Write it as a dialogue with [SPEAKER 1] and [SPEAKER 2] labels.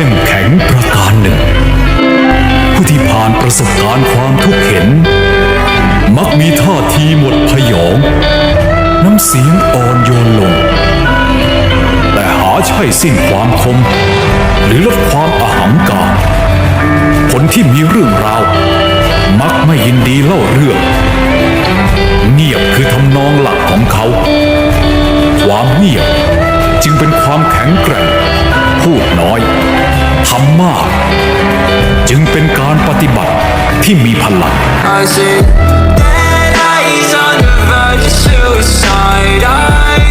[SPEAKER 1] เข้มแข็งประการหนึ่งผู้ที่ผ่านประสบการณ์ความทุกข์เข็นมักมีท่าทีหมดพยองน้ำเสียงอ่อนโยนลงแต่หาใช่สิ้นความคมหรือลดความอหังการคนที่มีเรื่องราวมักไม่ยินดีเล่าเรื่องเงียบคือทำนองหลักของเขาความเงียบจึงเป็นความแข็งแกร่งพูดน้อยทำมากจึงเป็นการปฏิบัติที่มีพลัง
[SPEAKER 2] I see dead eyes on the verge of suicide.